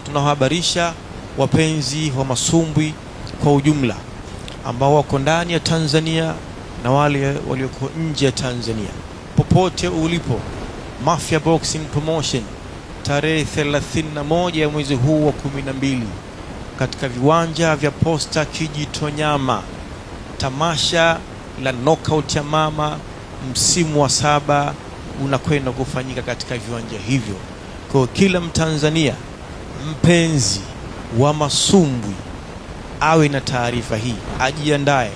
tunawahabarisha wapenzi wa masumbwi kwa ujumla ambao wako ndani ya Tanzania na wale walioko nje ya Tanzania, popote ulipo, Mafia Boxing Promotion tarehe 31 ya mwezi huu wa 12 katika viwanja vya Posta Kijitonyama, tamasha la knockout ya mama msimu wa 7 unakwenda kufanyika katika viwanja hivyo. Kwa kila Mtanzania mpenzi wa masumbwi awe na taarifa hii, ajiandae.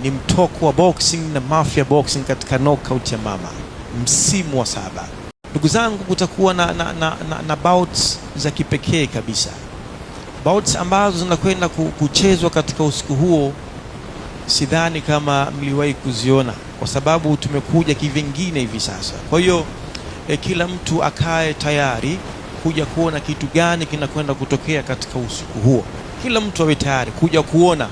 Ni mtoko wa boxing na Mafia Boxing katika knockout ya mama msimu wa 7. Ndugu zangu, kutakuwa na bouts za kipekee kabisa, bouts ambazo zinakwenda kuchezwa katika usiku huo. Sidhani kama mliwahi kuziona, kwa sababu tumekuja kivingine hivi sasa. Kwa hiyo kila mtu akae tayari kuja kuona kitu gani kinakwenda kutokea katika usiku huo. Kila mtu awe tayari kuja kuona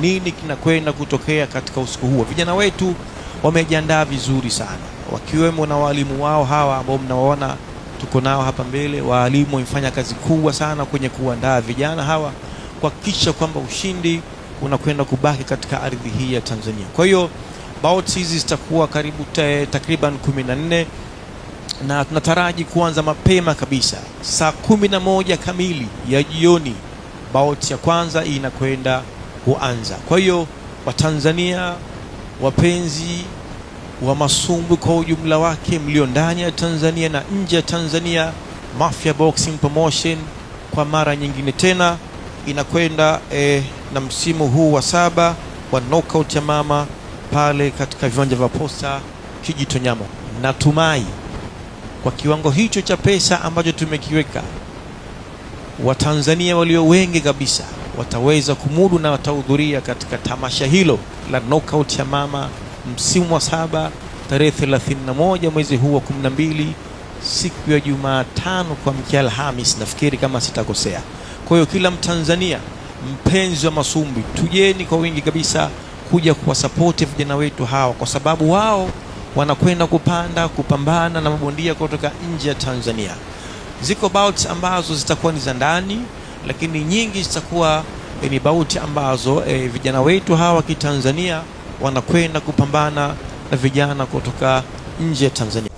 nini kinakwenda kutokea katika usiku huo. Vijana wetu wamejiandaa vizuri sana, wakiwemo na walimu wao hawa ambao mnawaona tuko nao hapa mbele. Walimu wamefanya kazi kubwa sana kwenye kuandaa vijana hawa kuhakikisha kwamba ushindi unakwenda kubaki katika ardhi hii ya Tanzania. Kwa hiyo bouts hizi zitakuwa karibu takriban 14 na tunataraji kuanza mapema kabisa saa 11 kamili ya jioni. Bout ya kwanza inakwenda kuanza. Kwa hiyo Watanzania, wapenzi wa masumbwi kwa ujumla wake, mlio ndani ya Tanzania na nje ya Tanzania, Mafia Boxing Promotion kwa mara nyingine tena inakwenda na msimu huu wa 7 wa knockout ya mama pale katika viwanja vya Posta Kijitonyama. Natumai kwa kiwango hicho cha pesa ambacho tumekiweka, Watanzania walio wengi kabisa wataweza kumudu na watahudhuria katika tamasha hilo la knockout ya mama msimu wa 7 tarehe 31 mwezi huu wa 12, siku ya Jumatano kwa mkia Alhamis, nafikiri kama sitakosea. Kwa hiyo kila Mtanzania mpenzi wa masumbwi, tujeni kwa wingi kabisa kuja kuwasapoti vijana wetu hawa, kwa sababu wao wanakwenda kupambana na mabondia kutoka nje ya Tanzania. Ziko bouts ambazo zitakuwa ni za ndani, lakini nyingi zitakuwa ni bouts ambazo vijana wetu hawa kitanzania wanakwenda kupambana na vijana kutoka nje ya Tanzania.